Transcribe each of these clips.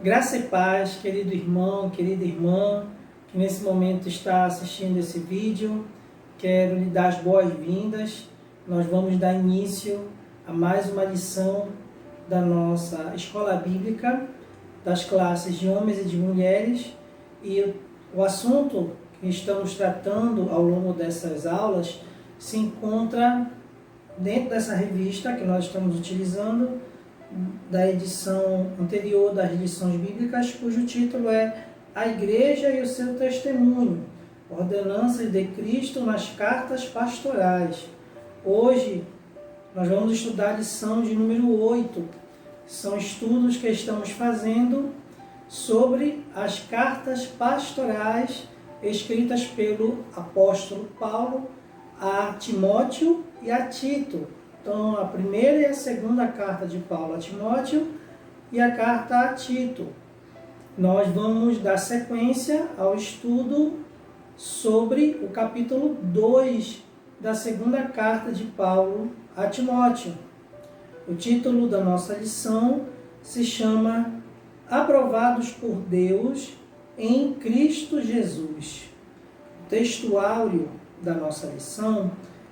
Graça e paz, querido irmão, querida irmã, que nesse momento está assistindo esse vídeo. Quero lhe dar as boas-vindas. Nós vamos dar início a mais uma lição da nossa escola bíblica, das classes de homens e de mulheres. E o assunto que estamos tratando ao longo dessas aulas se encontra dentro dessa revista que nós estamos utilizando, da edição anterior das lições bíblicas, cujo título é A Igreja e o seu Testemunho, Ordenanças de Cristo nas Cartas Pastorais. Hoje nós vamos estudar a lição de número 8. São estudos que estamos fazendo sobre as cartas pastorais escritas pelo apóstolo Paulo a Timóteo e a Tito. Então, a primeira e a segunda carta de Paulo a Timóteo e a carta a Tito. Nós vamos dar sequência ao estudo sobre o capítulo 2 da segunda carta de Paulo a Timóteo. O título da nossa lição se chama Aprovados por Deus em Cristo Jesus. O textuário da nossa lição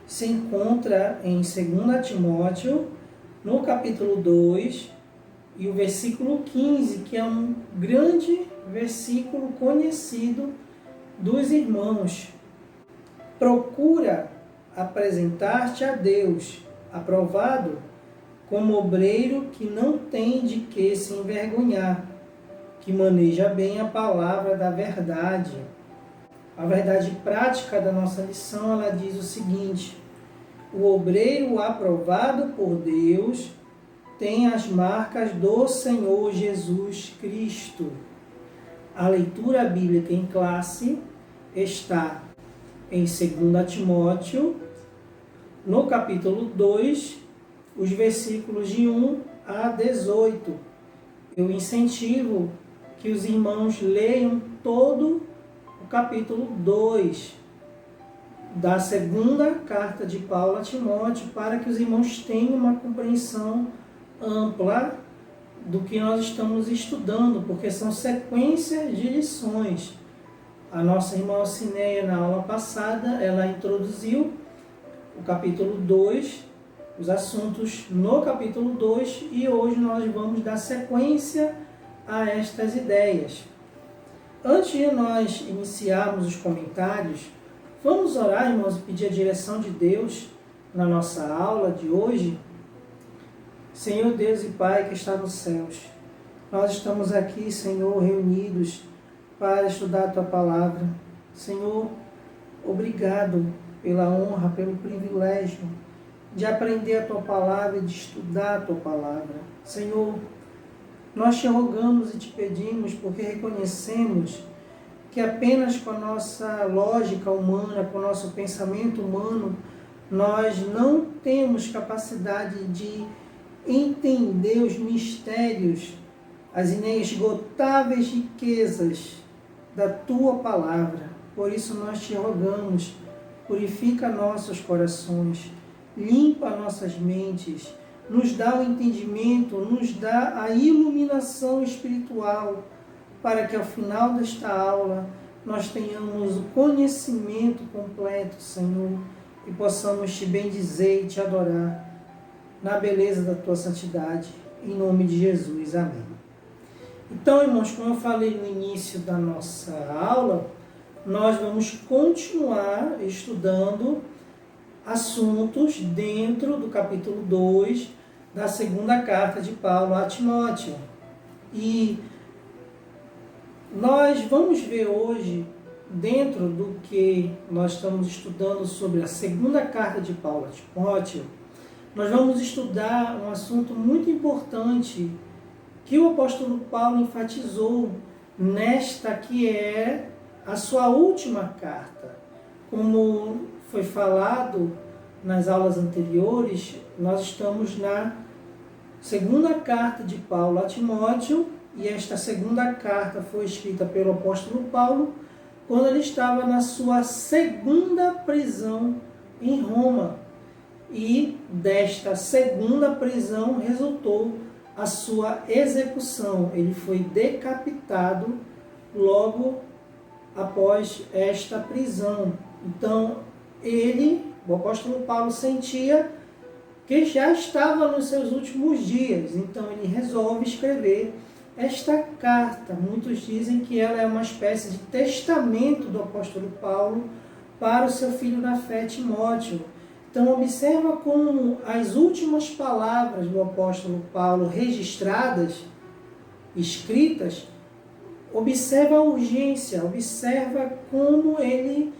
se encontra em 2 Timóteo, no capítulo 2, e o versículo 15, que é um grande versículo conhecido dos irmãos. Procura apresentar-te a Deus, aprovado, como obreiro que não tem de que se envergonhar, que maneja bem a palavra da verdade. A verdade prática da nossa lição, ela diz o seguinte: o obreiro aprovado por Deus tem as marcas do Senhor Jesus Cristo. A leitura bíblica em classe está em 2 Timóteo, no capítulo 2, os versículos de 1 a 18. Eu incentivo que os irmãos leiam todo o capítulo 2 da segunda carta de Paulo a Timóteo, para que os irmãos tenham uma compreensão ampla do que nós estamos estudando, porque são sequências de lições. A nossa irmã Alcineia, na aula passada, ela introduziu o capítulo 2, os assuntos no capítulo 2, e hoje nós vamos dar sequência a estas ideias. Antes de nós iniciarmos os comentários, vamos orar, irmãos, e pedir a direção de Deus na nossa aula de hoje. Senhor Deus e Pai que está nos céus, nós estamos aqui, Senhor, reunidos para estudar a Tua Palavra. Senhor, obrigado pela honra, pelo privilégio de aprender a Tua Palavra e de estudar a Tua Palavra. Senhor, nós te rogamos e te pedimos porque reconhecemos que apenas com a nossa lógica humana, com o nosso pensamento humano, nós não temos capacidade de entender os mistérios, as inesgotáveis riquezas da Tua Palavra. Por isso nós te rogamos, purifica nossos corações, limpa nossas mentes, nos dá o entendimento, nos dá a iluminação espiritual, para que ao final desta aula nós tenhamos o conhecimento completo, Senhor, e possamos te bendizer e te adorar na beleza da Tua santidade, em nome de Jesus. Amém. Então, irmãos, como eu falei no início da nossa aula, nós vamos continuar estudando assuntos dentro do capítulo 2 da segunda carta de Paulo a Timóteo. E nós vamos ver hoje, dentro do que nós estamos estudando sobre a segunda carta de Paulo a Timóteo, nós vamos estudar um assunto muito importante que o apóstolo Paulo enfatizou nesta que é a sua última carta. Como foi falado nas aulas anteriores, nós estamos na segunda carta de Paulo a Timóteo, e esta segunda carta foi escrita pelo apóstolo Paulo quando ele estava na sua segunda prisão em Roma. E desta segunda prisão resultou a sua execução. Ele foi decapitado logo após esta prisão. Então, o apóstolo Paulo, sentia que já estava nos seus últimos dias. Então, ele resolve escrever esta carta. Muitos dizem que ela é uma espécie de testamento do apóstolo Paulo para o seu filho na fé, Timóteo. Então, observa como as últimas palavras do apóstolo Paulo registradas, escritas, observa a urgência, observa como ele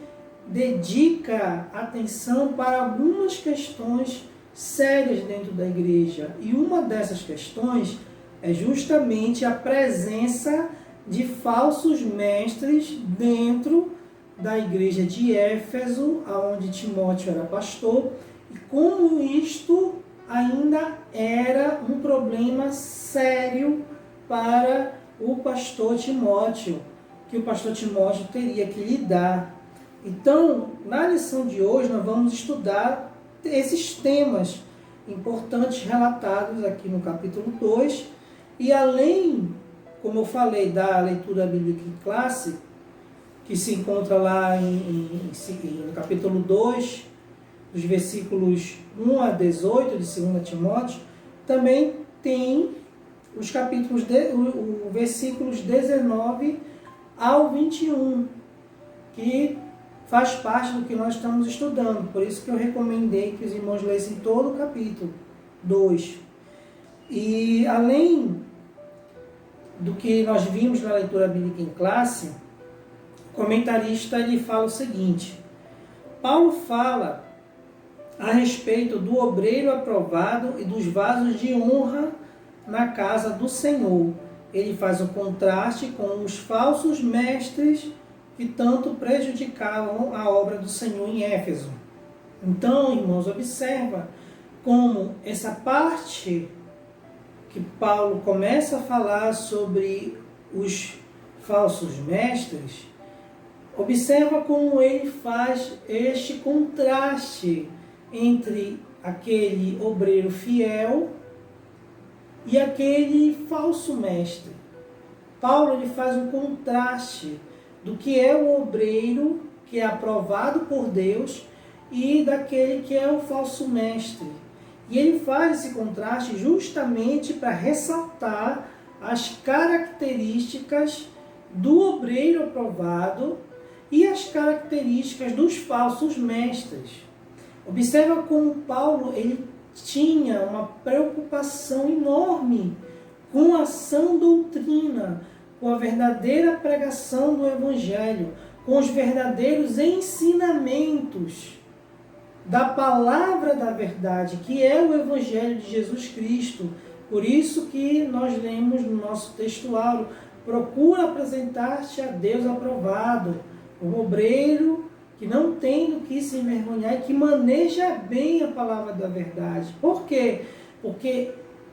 dedica atenção para algumas questões sérias dentro da igreja. E uma dessas questões é justamente a presença de falsos mestres dentro da igreja de Éfeso, onde Timóteo era pastor, e como isto ainda era um problema sério para o pastor Timóteo, que o pastor Timóteo teria que lidar. Então, na lição de hoje, nós vamos estudar esses temas importantes relatados aqui no capítulo 2, e além, como eu falei, da leitura bíblica em classe, que se encontra lá no capítulo 2, dos versículos 1 a 18 de 2 Timóteo, também tem os capítulos, versículos 19 ao 21, que faz parte do que nós estamos estudando. Por isso que eu recomendei que os irmãos lessem todo o capítulo 2. E além do que nós vimos na leitura bíblica em classe, o comentarista ele fala o seguinte: Paulo fala a respeito do obreiro aprovado e dos vasos de honra na casa do Senhor. Ele faz um contraste com os falsos mestres que tanto prejudicavam a obra do Senhor em Éfeso. Então, irmãos, observa como essa parte que Paulo começa a falar sobre os falsos mestres, observa como ele faz este contraste entre aquele obreiro fiel e aquele falso mestre. Paulo ele faz um contraste do que é o obreiro que é aprovado por Deus e daquele que é o falso mestre. E ele faz esse contraste justamente para ressaltar as características do obreiro aprovado e as características dos falsos mestres. Observa como Paulo ele tinha uma preocupação enorme com a sã doutrina, com a verdadeira pregação do Evangelho, com os verdadeiros ensinamentos da palavra da verdade, que é o Evangelho de Jesus Cristo. Por isso que nós lemos no nosso textuário: procura apresentar-te a Deus aprovado, um obreiro que não tem do que se envergonhar e que maneja bem a palavra da verdade. Por quê? Porque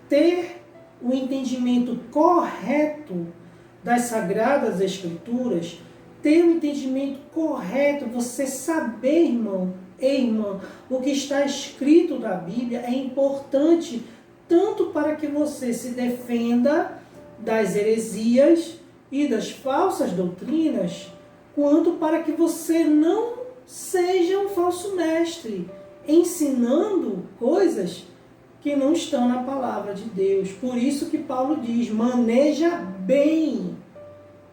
ter o entendimento correto das Sagradas Escrituras, ter o entendimento correto, você saber, irmão e irmã, o que está escrito na Bíblia é importante tanto para que você se defenda das heresias e das falsas doutrinas, quanto para que você não seja um falso mestre, ensinando coisas que não estão na palavra de Deus. Por isso que Paulo diz: maneja bem.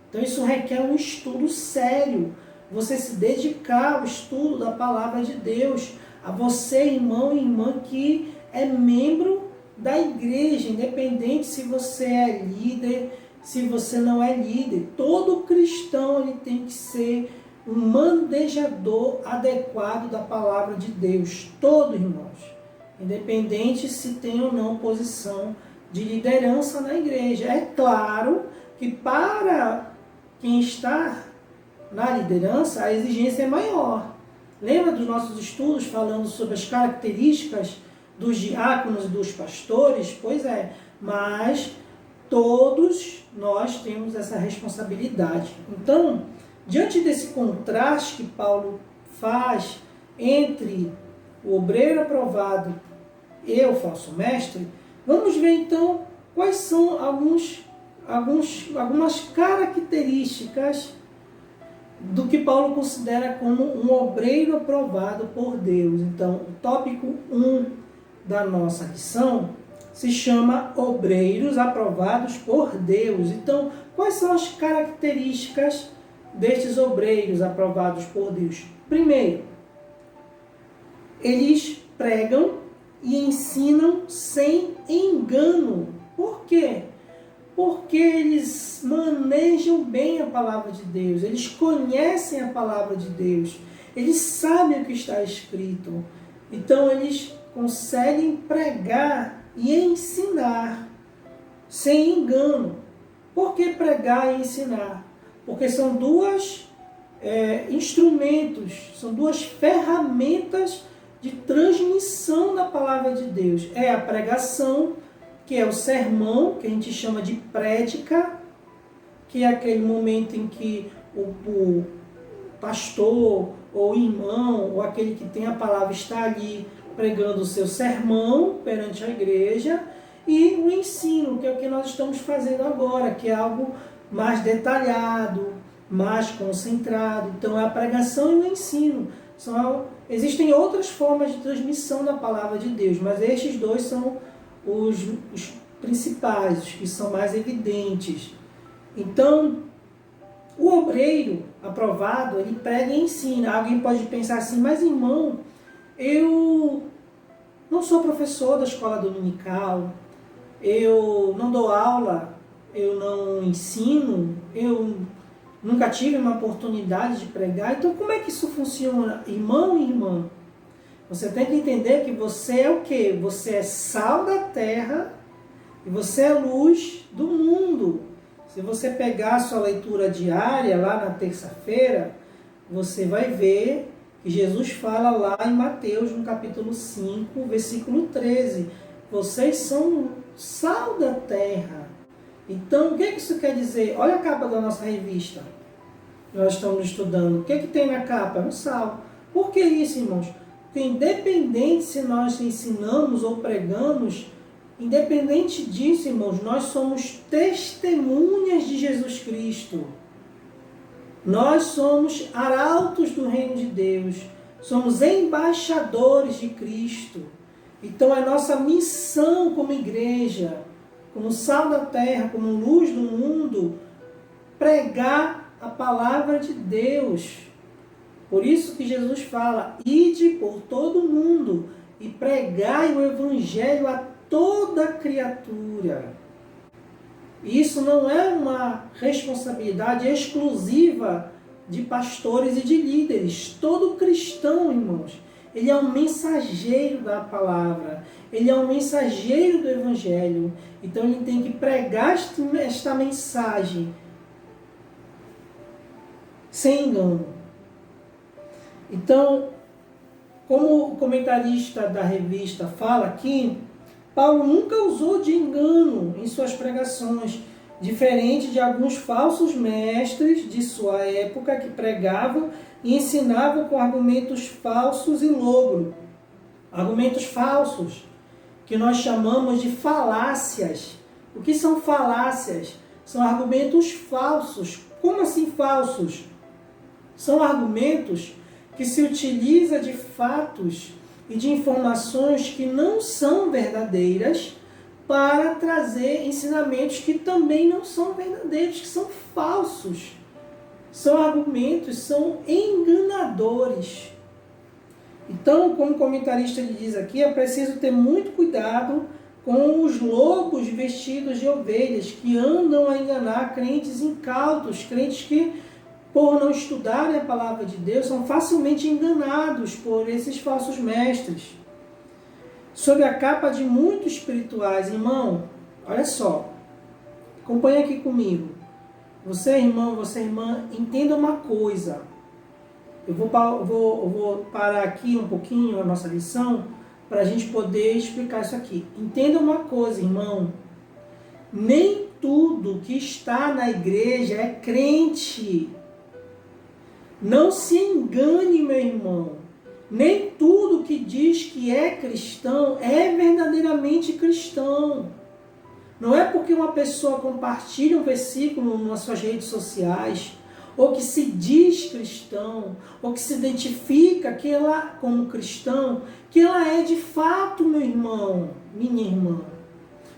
Então isso requer um estudo sério, você se dedicar ao estudo da palavra de Deus, a você, irmão e irmã, que é membro da igreja, independente se você é líder, se você não é líder. Todo cristão ele tem que ser um manejador adequado da palavra de Deus. Todo, irmãos. Independente se tem ou não posição de liderança na igreja. É claro que para quem está na liderança, a exigência é maior. Lembra dos nossos estudos falando sobre as características dos diáconos e dos pastores? Pois é, mas todos nós temos essa responsabilidade. Então, diante desse contraste que Paulo faz entre o obreiro aprovado e o falso mestre, vamos ver então quais são algumas características do que Paulo considera como um obreiro aprovado por Deus. Então, o tópico 1 da nossa lição se chama Obreiros Aprovados por Deus. Então, quais são as características destes obreiros aprovados por Deus? Primeiro, eles pregam e ensinam sem engano. Por quê? Porque eles manejam bem a palavra de Deus, eles conhecem a palavra de Deus, eles sabem o que está escrito. Então eles conseguem pregar e ensinar sem engano. Por que pregar e ensinar? Porque são dois instrumentos, são duas ferramentas de transmissão da palavra de Deus. É a pregação, que é o sermão, que a gente chama de prédica, que é aquele momento em que o pastor, ou irmão, ou aquele que tem a palavra está ali pregando o seu sermão perante a igreja, e o ensino, que é o que nós estamos fazendo agora, que é algo mais detalhado, mais concentrado. Então é a pregação e o ensino. Existem outras formas de transmissão da palavra de Deus, mas estes dois são os principais, os que são mais evidentes. Então, o obreiro aprovado, ele prega e ensina. Alguém pode pensar assim, mas irmão, eu não sou professor da escola dominical, eu não dou aula, eu não ensino, eu nunca tive uma oportunidade de pregar. Então, como é que isso funciona? Irmão e irmã, você tem que entender que você é o quê? Você é sal da terra e você é luz do mundo. Se você pegar a sua leitura diária lá na terça-feira, você vai ver que Jesus fala lá em Mateus, no capítulo 5, versículo 13. Vocês são sal da terra. Então, o que isso quer dizer? Olha a capa da nossa revista. Nós estamos estudando. O que tem na capa? É um sal. Por que isso, irmãos? Porque independente se nós ensinamos ou pregamos, independente disso, irmãos, nós somos testemunhas de Jesus Cristo. Nós somos arautos do reino de Deus. Somos embaixadores de Cristo. Então é nossa missão como igreja, como sal da terra, como luz do mundo, pregar a palavra de Deus. Por isso que Jesus fala, ide por todo o mundo e pregai o evangelho a toda criatura. Isso não é uma responsabilidade exclusiva de pastores e de líderes. Todo cristão, irmãos, ele é um mensageiro da palavra, ele é um mensageiro do evangelho. Então ele tem que pregar esta mensagem sem engano. Então, como o comentarista da revista fala aqui, Paulo nunca usou de engano em suas pregações, diferente de alguns falsos mestres de sua época que pregavam e ensinavam com argumentos falsos e logro. Argumentos falsos, que nós chamamos de falácias. O que são falácias? São argumentos falsos. Como assim falsos? São argumentos que se utiliza de fatos e de informações que não são verdadeiras para trazer ensinamentos que também não são verdadeiros, que são falsos. São argumentos, são enganadores. Então, como o comentarista ele diz aqui, é preciso ter muito cuidado com os lobos vestidos de ovelhas que andam a enganar crentes incautos, crentes que, por não estudarem a palavra de Deus, são facilmente enganados por esses falsos mestres. Sob a capa de muitos espirituais, irmão, olha só, acompanha aqui comigo. Você, irmão, você, irmã, entenda uma coisa. Eu vou parar aqui um pouquinho a nossa lição para a gente poder explicar isso aqui. Entenda uma coisa, irmão. Nem tudo que está na igreja é crente. Não se engane, meu irmão. Nem tudo que diz que é cristão é verdadeiramente cristão. Não é porque uma pessoa compartilha um versículo nas suas redes sociais, ou que se diz cristão, ou que se identifica que ela como cristão, que ela é de fato, meu irmão, minha irmã.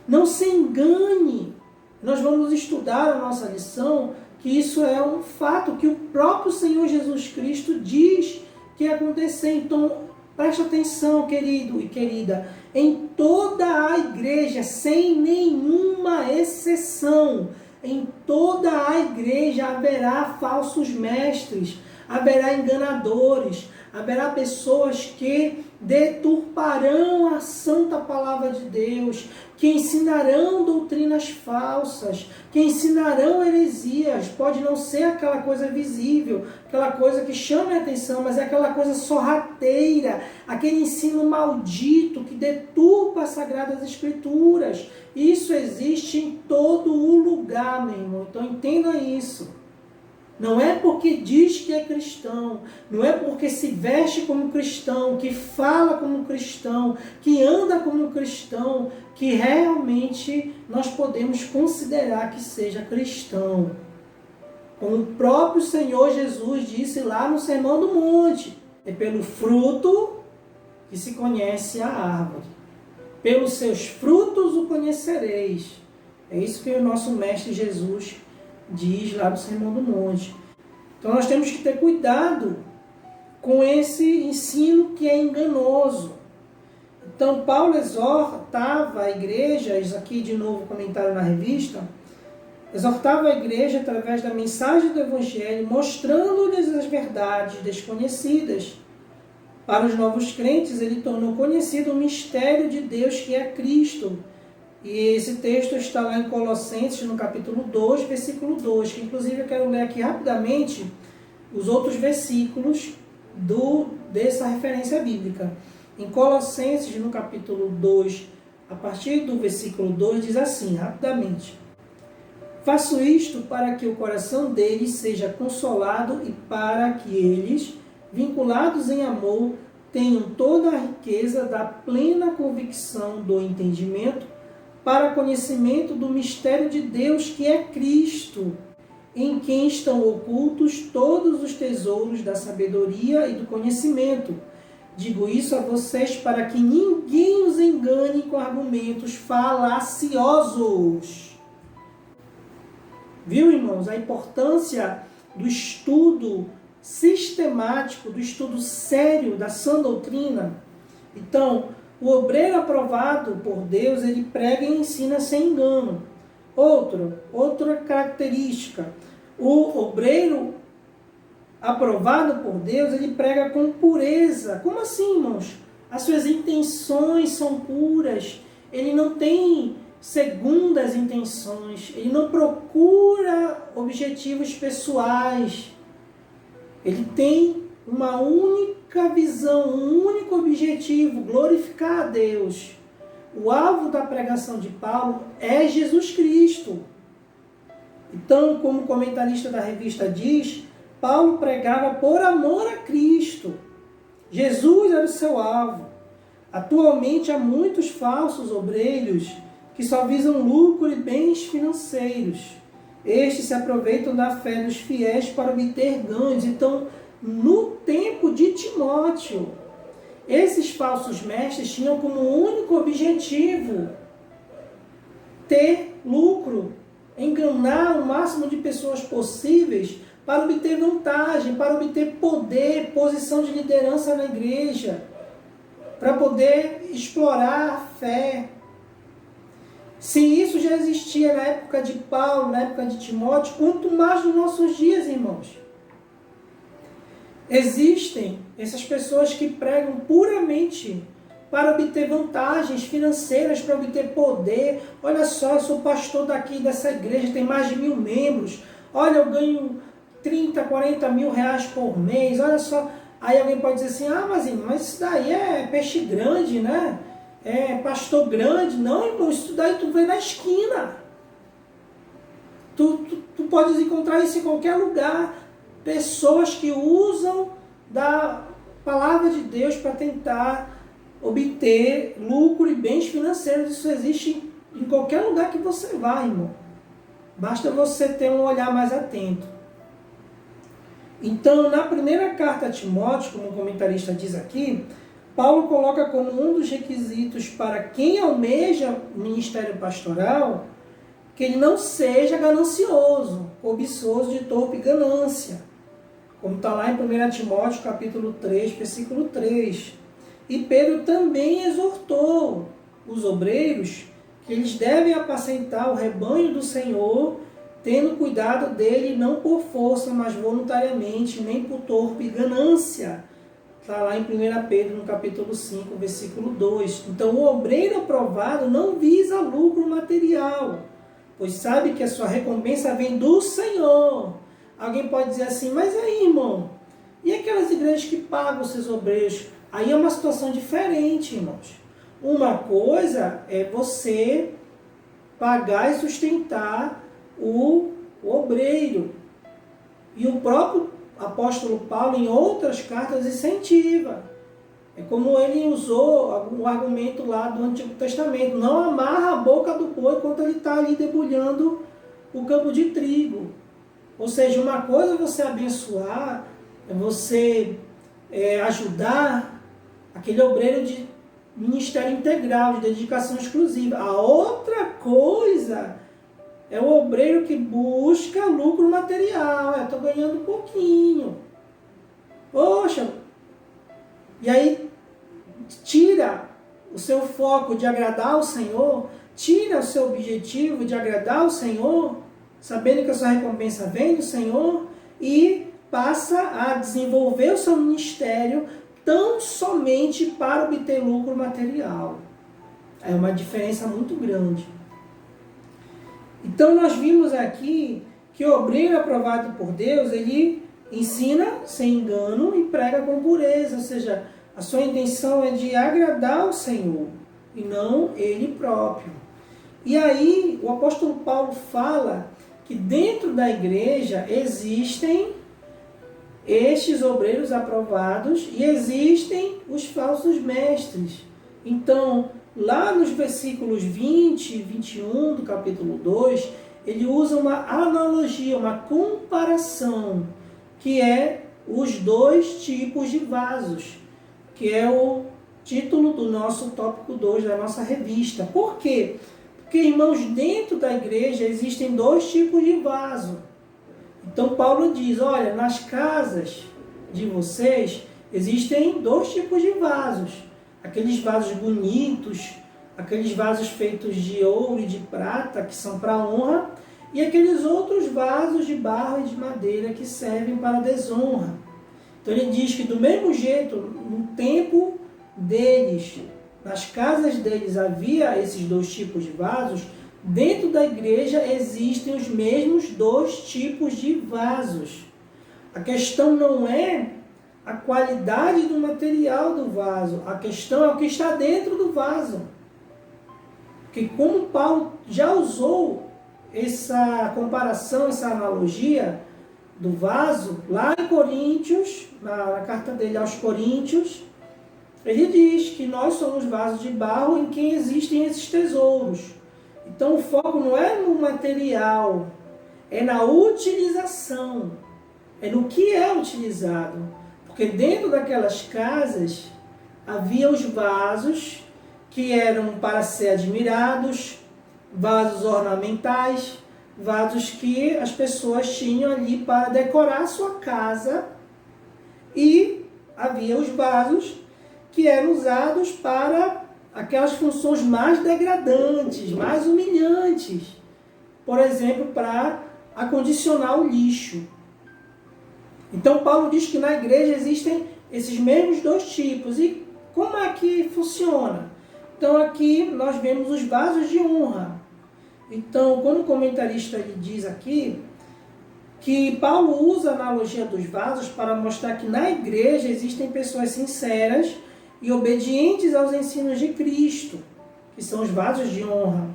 Não se engane. Nós vamos estudar a nossa lição, que isso é um fato que o próprio Senhor Jesus Cristo diz que ia acontecer. Então, preste atenção, querido e querida. Em toda a igreja, sem nenhuma exceção, em toda a igreja haverá falsos mestres, haverá enganadores, haverá pessoas que deturparão a santa palavra de Deus, que ensinarão doutrinas falsas, que ensinarão heresias. Pode não ser aquela coisa visível, aquela coisa que chama a atenção, mas é aquela coisa sorrateira, aquele ensino maldito que deturpa as Sagradas Escrituras. Isso existe em todo o lugar, meu irmão. Então entenda isso. Não é porque diz que é cristão, não é porque se veste como cristão, que fala como cristão, que anda como cristão, que realmente nós podemos considerar que seja cristão. Como o próprio Senhor Jesus disse lá no Sermão do Monte, é pelo fruto que se conhece a árvore. Pelos seus frutos o conhecereis. É isso que o nosso Mestre Jesus diz lá no Sermão do Monte. Então nós temos que ter cuidado com esse ensino que é enganoso. Então Paulo exortava a igreja, isso aqui de novo comentário na revista, exortava a igreja através da mensagem do Evangelho, mostrando-lhes as verdades desconhecidas. Para os novos crentes, ele tornou conhecido o mistério de Deus que é Cristo. E esse texto está lá em Colossenses, no capítulo 2, versículo 2, que inclusive eu quero ler aqui rapidamente os outros versículos dessa referência bíblica. Em Colossenses, no capítulo 2, a partir do versículo 2, diz assim, rapidamente: faço isto para que o coração deles seja consolado e para que eles, vinculados em amor, tenham toda a riqueza da plena convicção do entendimento, para conhecimento do mistério de Deus que é Cristo, em quem estão ocultos todos os tesouros da sabedoria e do conhecimento. Digo isso a vocês para que ninguém os engane com argumentos falaciosos. Viu, irmãos, a importância do estudo sistemático, do estudo sério da sã doutrina? Então, o obreiro aprovado por Deus, ele prega e ensina sem engano. Outra característica, o obreiro aprovado por Deus, ele prega com pureza. Como assim, irmãos? As suas intenções são puras. Ele não tem segundas intenções. Ele não procura objetivos pessoais. Ele tem uma única visão, um único objetivo, glorificar a Deus. O alvo da pregação de Paulo é Jesus Cristo. Então, como o comentarista da revista diz, Paulo pregava por amor a Cristo. Jesus era o seu alvo. Atualmente há muitos falsos obreiros que só visam lucro e bens financeiros. Estes se aproveitam da fé dos fiéis para obter ganhos. Então, no tempo de Timóteo, esses falsos mestres tinham como único objetivo ter lucro, enganar o máximo de pessoas possíveis para obter vantagem, para obter poder, posição de liderança na igreja, para poder explorar a fé. Se isso já existia na época de Paulo, na época de Timóteo, quanto mais nos nossos dias, irmãos. Existem essas pessoas que pregam puramente para obter vantagens financeiras, para obter poder. Olha só, eu sou pastor daqui dessa igreja, tem mais de 1000 membros. Olha, eu ganho 30, 40 mil reais por mês. Olha só. Aí alguém pode dizer assim, mas isso daí é peixe grande, né? É pastor grande. Não, irmão, isso daí tu vê na esquina. Tu podes encontrar isso em qualquer lugar. Pessoas que usam da palavra de Deus para tentar obter lucro e bens financeiros. Isso existe em qualquer lugar que você vá, irmão. Basta você ter um olhar mais atento. Então, na primeira carta a Timóteo, como o comentarista diz aqui, Paulo coloca como um dos requisitos para quem almeja o ministério pastoral que ele não seja ganancioso, cobiçoso de torpe ganância. Como está lá em 1 Timóteo, capítulo 3, versículo 3. E Pedro também exortou os obreiros que eles devem apacentar o rebanho do Senhor, tendo cuidado dele não por força, mas voluntariamente, nem por torpe ganância. Está lá em 1 Pedro, no capítulo 5, versículo 2. Então, o obreiro aprovado não visa lucro material, pois sabe que a sua recompensa vem do Senhor. Alguém pode dizer assim, mas aí, irmão, e aquelas igrejas que pagam os seus obreiros? Aí é uma situação diferente, irmãos. Uma coisa é você pagar e sustentar o obreiro. E o próprio apóstolo Paulo, em outras cartas, incentiva. É como ele usou o argumento lá do Antigo Testamento. Não amarra a boca do boi enquanto ele está ali debulhando o campo de trigo. Ou seja, uma coisa é você abençoar, é você ajudar aquele obreiro de ministério integral, de dedicação exclusiva. A outra coisa é o obreiro que busca lucro material. Estou ganhando um pouquinho. Poxa, e aí tira o seu foco de agradar o Senhor, tira o seu objetivo de agradar o Senhor, sabendo que a sua recompensa vem do Senhor, e passa a desenvolver o seu ministério tão somente para obter lucro material. É uma diferença muito grande. Então nós vimos aqui que o obreiro aprovado por Deus, ele ensina sem engano e prega com pureza, ou seja, a sua intenção é de agradar o Senhor e não ele próprio. E aí o apóstolo Paulo fala que dentro da igreja existem estes obreiros aprovados e existem os falsos mestres. Então, lá nos versículos 20 e 21 do capítulo 2, ele usa uma analogia, uma comparação, que é os dois tipos de vasos, que é o título do nosso tópico 2 da nossa revista. Por quê? Porque, irmãos, dentro da igreja existem dois tipos de vaso. Então Paulo diz, olha, nas casas de vocês existem dois tipos de vasos. Aqueles vasos bonitos, aqueles vasos feitos de ouro e de prata, que são para honra, e aqueles outros vasos de barro e de madeira que servem para desonra. Então ele diz que do mesmo jeito, no tempo deles, nas casas deles havia esses dois tipos de vasos, dentro da igreja existem os mesmos dois tipos de vasos. A questão não é a qualidade do material do vaso, a questão é o que está dentro do vaso. Porque como Paulo já usou essa comparação, essa analogia do vaso, lá em Coríntios, na carta dele aos Coríntios, ele diz que nós somos vasos de barro em quem existem esses tesouros. Então o foco não é no material, é na utilização, é no que é utilizado. Porque dentro daquelas casas havia os vasos que eram para ser admirados, vasos ornamentais, vasos que as pessoas tinham ali para decorar a sua casa, e havia os vasos que eram usados para aquelas funções mais degradantes, mais humilhantes. Por exemplo, para acondicionar o lixo. Então Paulo diz que na igreja existem esses mesmos dois tipos. E como é que funciona? Então aqui nós vemos os vasos de honra. Então, como o comentarista ele diz aqui, que Paulo usa a analogia dos vasos para mostrar que na igreja existem pessoas sinceras e obedientes aos ensinos de Cristo, que são os vasos de honra.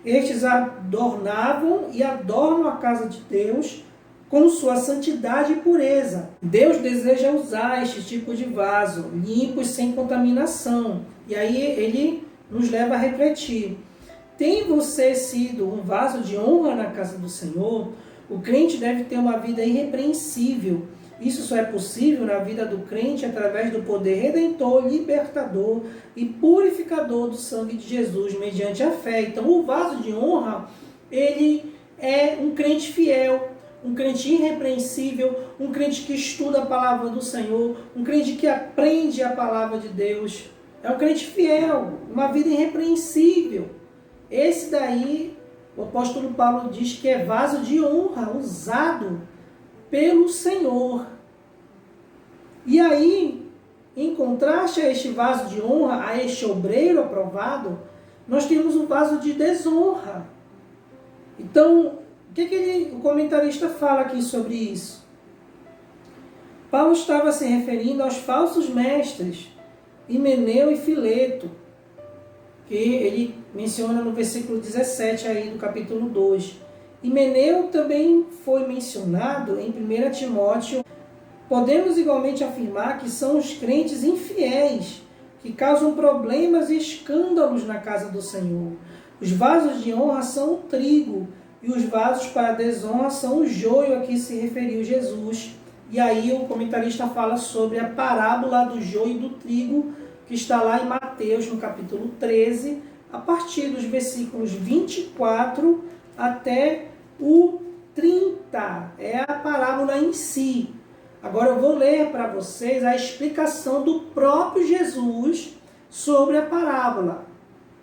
Estes adornavam e adornam a casa de Deus com sua santidade e pureza. Deus deseja usar este tipo de vaso, limpos, sem contaminação. E aí ele nos leva a refletir. tem você sido um vaso de honra na casa do Senhor, o crente deve ter uma vida irrepreensível. Isso só é possível na vida do crente através do poder redentor, libertador e purificador do sangue de Jesus, mediante a fé. Então, o vaso de honra, ele é um crente fiel, um crente irrepreensível, um crente que estuda a palavra do Senhor, um crente que aprende a palavra de Deus. É um crente fiel, uma vida irrepreensível. Esse daí, o apóstolo Paulo diz que é vaso de honra, usado pelo Senhor. E aí, em contraste a este vaso de honra, a este obreiro aprovado, nós temos um vaso de desonra. Então, o que o comentarista fala aqui sobre isso? Paulo estava se referindo aos falsos mestres, Himeneu e Fileto, que ele menciona no versículo 17 aí do capítulo 2. Himeneu também foi mencionado em 1 Timóteo. Podemos igualmente afirmar que são os crentes infiéis, que causam problemas e escândalos na casa do Senhor. Os vasos de honra são o trigo, e os vasos para a desonra são o joio a que se referiu Jesus. E aí o comentarista fala sobre a parábola do joio e do trigo, que está lá em Mateus, no capítulo 13, a partir dos versículos 24 até o 30. É a parábola em si. Agora eu vou ler para vocês a explicação do próprio Jesus sobre a parábola,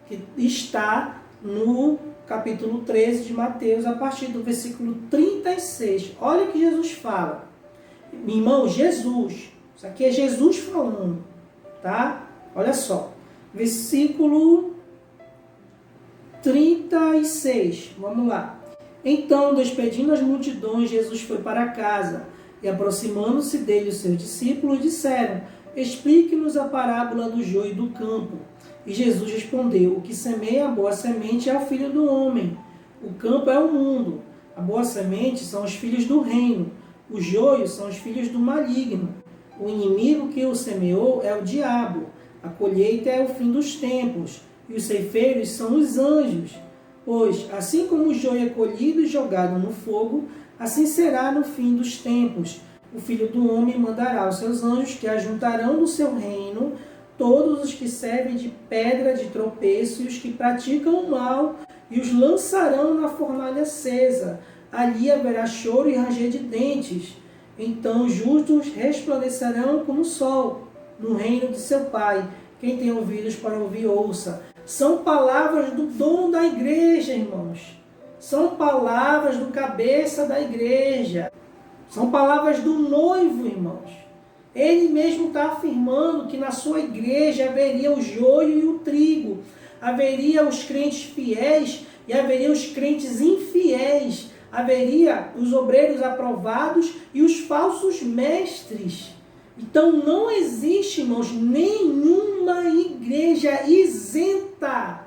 que está no capítulo 13 de Mateus, a partir do versículo 36. Olha o que Jesus fala. Meu irmão, Jesus, isso aqui é Jesus falando, tá? Olha só, versículo 36, vamos lá. Então, despedindo as multidões, Jesus foi para casa, e aproximando-se dele os seus discípulos, disseram: explique-nos a parábola do joio e do campo. E Jesus respondeu: o que semeia a boa semente é o filho do homem. O campo é o mundo. A boa semente são os filhos do reino. O joio são os filhos do maligno. O inimigo que o semeou é o diabo. A colheita é o fim dos tempos. E os ceifeiros são os anjos. Pois, assim como o joio é colhido e jogado no fogo, assim será no fim dos tempos. O Filho do Homem mandará os seus anjos, que ajuntarão no seu reino todos os que servem de pedra de tropeço e os que praticam o mal, e os lançarão na fornalha acesa. Ali haverá choro e ranger de dentes. Então os justos resplandecerão como o sol no reino de seu Pai. Quem tem ouvidos para ouvir, ouça. São palavras do dono da igreja, irmãos. São palavras do cabeça da igreja. São palavras do noivo, irmãos. Ele mesmo está afirmando que na sua igreja haveria o joio e o trigo. Haveria os crentes fiéis e haveria os crentes infiéis. Haveria os obreiros aprovados e os falsos mestres. Então não existe, irmãos, nenhuma igreja isenta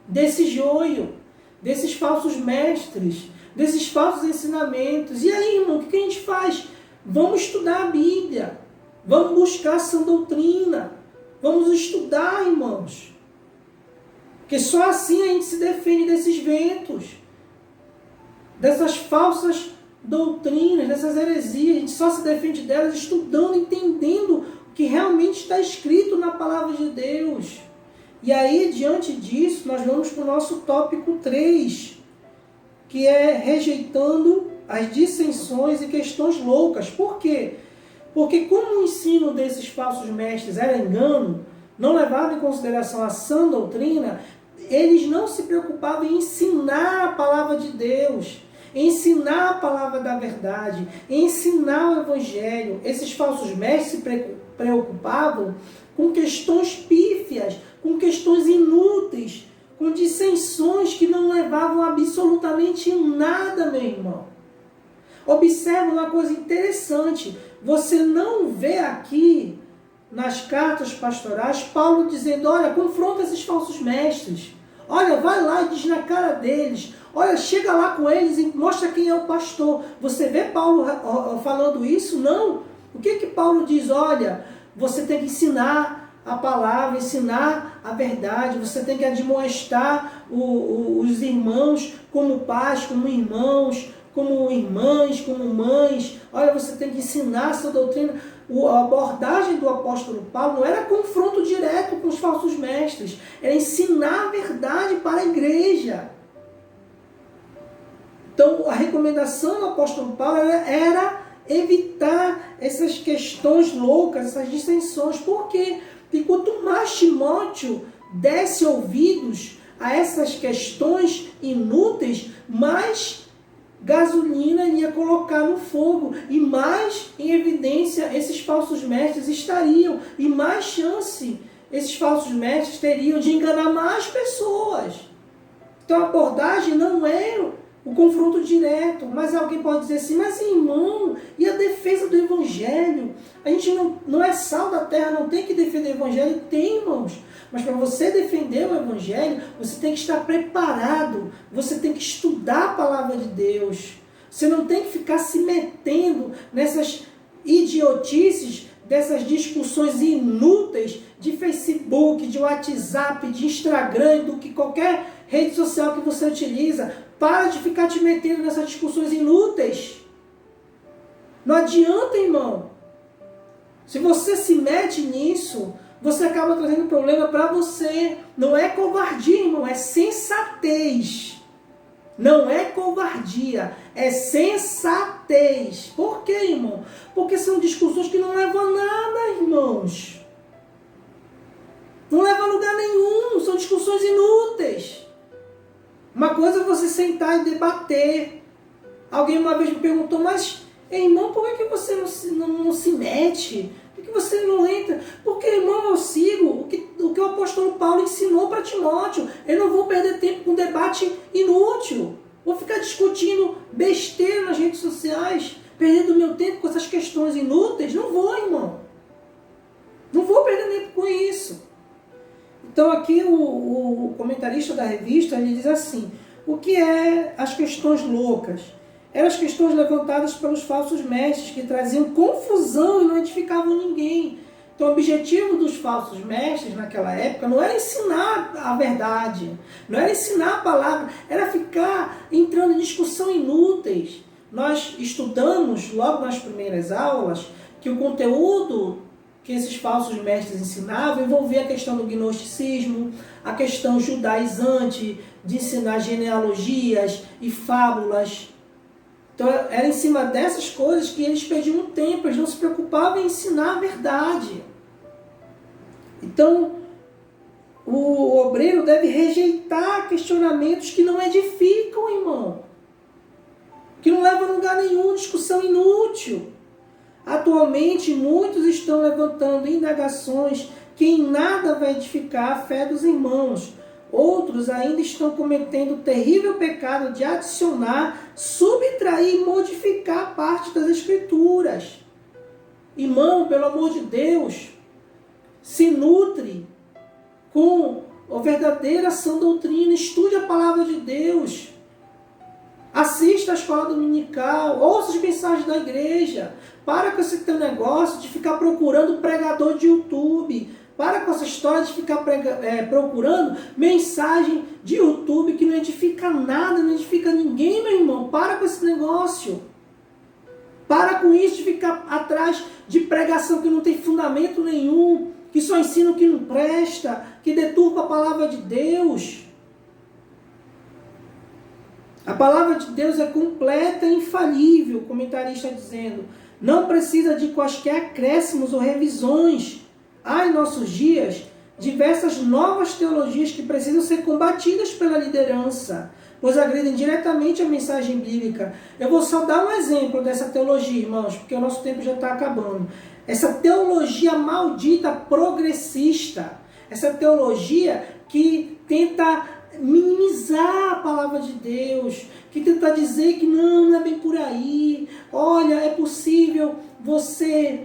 desse joio, desses falsos mestres, desses falsos ensinamentos. E aí, irmão, o que a gente faz? Vamos estudar a Bíblia, vamos buscar a sã doutrina, vamos estudar, irmãos. Porque só assim a gente se defende desses ventos, dessas falsas doutrinas, dessas heresias. A gente só se defende delas estudando, entendendo o que realmente está escrito na palavra de Deus. E aí, diante disso, nós vamos para o nosso tópico 3, que é rejeitando as dissensões e questões loucas. Por quê? Porque como o ensino desses falsos mestres era engano, não levava em consideração a sã doutrina, eles não se preocupavam em ensinar a palavra de Deus, ensinar a palavra da verdade, ensinar o evangelho. Esses falsos mestres se preocupavam com questões pífias, com questões inúteis, com dissensões que não levavam absolutamente nada, meu irmão. Observe uma coisa interessante. Você não vê aqui nas cartas pastorais Paulo dizendo: olha, confronta esses falsos mestres. Olha, vai lá e diz na cara deles. Olha, chega lá com eles e mostra quem é o pastor. Você vê Paulo falando isso? Não. O que Paulo diz? Olha, você tem que ensinar a palavra, ensinar a verdade. Você tem que admoestar os irmãos como pais, como irmãos, como irmãs, como mães. Olha, você tem que ensinar essa doutrina. A abordagem do apóstolo Paulo não era confronto direto com os falsos mestres, era ensinar a verdade para a igreja. Então, a recomendação do apóstolo Paulo era evitar essas questões loucas, essas dissensões. Por quê? Porque quanto mais Timóteo desse ouvidos a essas questões inúteis, mais gasolina ia colocar no fogo e mais em evidência esses falsos mestres estariam, e mais chance esses falsos mestres teriam de enganar mais pessoas. Então a abordagem não é o confronto direto, mas alguém pode dizer assim, mas irmão, e a defesa do evangelho? A gente não é sal da terra, não tem que defender o evangelho? Tem, irmãos. Mas para você defender o evangelho, você tem que estar preparado, você tem que estudar a palavra de Deus. Você não tem que ficar se metendo nessas idiotices, dessas discussões inúteis de Facebook, de WhatsApp, de Instagram, do que qualquer rede social que você utiliza. Para de ficar te metendo nessas discussões inúteis. Não adianta, irmão. Se você se mete nisso, você acaba trazendo problema para você. Não é covardia, irmão, é sensatez. Não é covardia, é sensatez. Por quê, irmão? Porque são discussões que não levam a nada, irmãos. Não levam a lugar nenhum, são discussões inúteis. Uma coisa é você sentar e debater. Alguém uma vez me perguntou, mas, irmão, por que você não se mete? Por que você não entra? Porque, irmão, eu sigo o que o apóstolo Paulo ensinou para Timóteo. Eu não vou perder tempo com debate inútil. Vou ficar discutindo besteira nas redes sociais, perdendo meu tempo com essas questões inúteis. Não vou, irmão. Não vou perder tempo com isso. Então aqui o comentarista da revista ele diz assim, o que é as questões loucas? Eram as questões levantadas pelos falsos mestres que traziam confusão e não edificavam ninguém. Então o objetivo dos falsos mestres naquela época não era ensinar a verdade, não era ensinar a palavra, era ficar entrando em discussão inúteis. Nós estudamos logo nas primeiras aulas que o conteúdo que esses falsos mestres ensinavam envolvia a questão do gnosticismo, a questão judaizante, de ensinar genealogias e fábulas. Então era em cima dessas coisas que eles perdiam tempo, eles não se preocupavam em ensinar a verdade. Então o obreiro deve rejeitar questionamentos que não edificam, irmão. Que não levam a lugar nenhum, discussão inútil. Atualmente, muitos estão levantando indagações que em nada vai edificar a fé dos irmãos. Outros ainda estão cometendo o terrível pecado de adicionar, subtrair e modificar parte das Escrituras. Irmão, pelo amor de Deus, se nutre com a verdadeira sã doutrina, estude a palavra de Deus. Assista a escola dominical, ouça as mensagens da igreja. Para com esse teu negócio de ficar procurando pregador de YouTube. Para com essa história de ficar procurando mensagem de YouTube que não edifica nada, não edifica ninguém, meu irmão. Para com esse negócio. Para com isso de ficar atrás de pregação que não tem fundamento nenhum, que só ensina o que não presta, que deturpa a palavra de Deus. A palavra de Deus é completa e infalível, o comentarista está dizendo. Não precisa de quaisquer acréscimos ou revisões. Há em nossos dias diversas novas teologias que precisam ser combatidas pela liderança, pois agredem diretamente a mensagem bíblica. Eu vou só dar um exemplo dessa teologia, irmãos, porque o nosso tempo já está acabando. Essa teologia maldita progressista, essa teologia que tenta minimizar a palavra de Deus, que tenta dizer que não é bem por aí. Olha, é possível você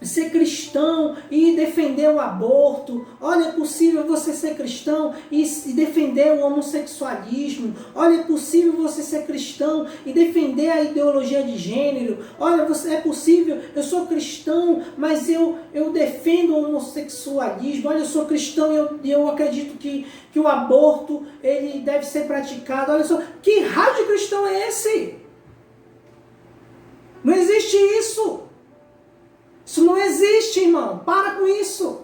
ser cristão e defender o aborto. Olha, é possível você ser cristão e defender o homossexualismo. Olha, é possível você ser cristão e defender a ideologia de gênero. Olha, é possível, eu sou cristão, mas eu defendo o homossexualismo. Olha, eu sou cristão e eu acredito que o aborto ele deve ser praticado. Olha só, que raio de cristão é esse? Não existe isso. Isso não existe, irmão. Para com isso.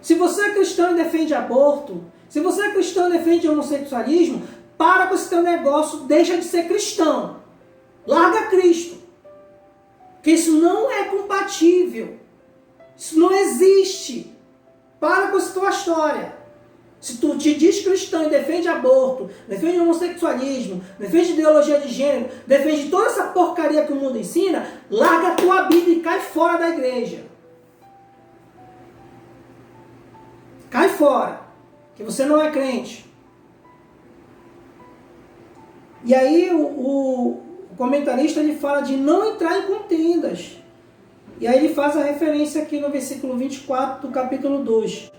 Se você é cristão e defende aborto, se você é cristão e defende homossexualismo, para com esse teu negócio, deixa de ser cristão. Larga Cristo. Porque isso não é compatível. Isso não existe. Para com essa tua história. Se tu te diz cristão e defende aborto, defende homossexualismo, defende ideologia de gênero, defende toda essa porcaria que o mundo ensina, larga a tua Bíblia e cai fora da igreja. Cai fora, que você não é crente. E aí o comentarista ele fala de não entrar em contendas. E aí ele faz a referência aqui no versículo 24 do capítulo 2.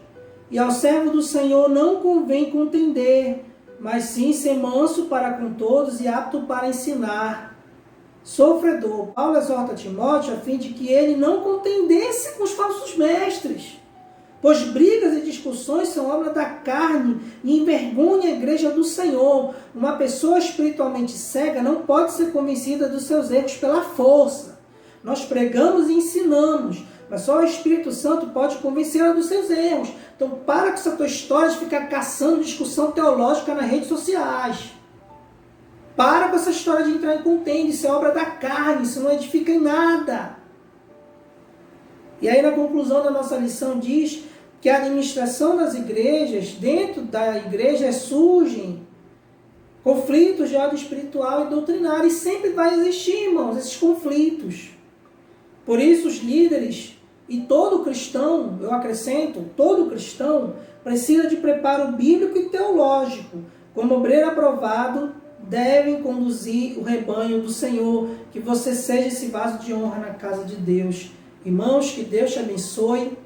E ao servo do Senhor não convém contender, mas sim ser manso para com todos e apto para ensinar. Sofredor. Paulo exorta Timóteo a fim de que ele não contendesse com os falsos mestres. Pois brigas e discussões são obra da carne e envergonha a igreja do Senhor. Uma pessoa espiritualmente cega não pode ser convencida dos seus erros pela força. Nós pregamos e ensinamos, mas só o Espírito Santo pode convencê-la dos seus erros. Então para com essa tua história de ficar caçando discussão teológica nas redes sociais. Para com essa história de entrar em contenda. Isso é obra da carne, isso não edifica em nada. E aí na conclusão da nossa lição diz que a administração das igrejas, dentro da igreja surgem conflitos de ordem espiritual e doutrinária. E sempre vai existir, irmãos, esses conflitos. Por isso os líderes e todo cristão, eu acrescento, todo cristão precisa de preparo bíblico e teológico. Como obreiro aprovado, devem conduzir o rebanho do Senhor. Que você seja esse vaso de honra na casa de Deus. Irmãos, que Deus te abençoe.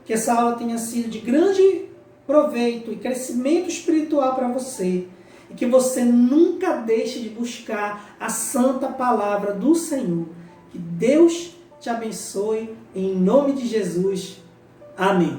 Que essa aula tenha sido de grande proveito e crescimento espiritual para você. E que você nunca deixe de buscar a santa palavra do Senhor. Que Deus te abençoe em nome de Jesus. Amém.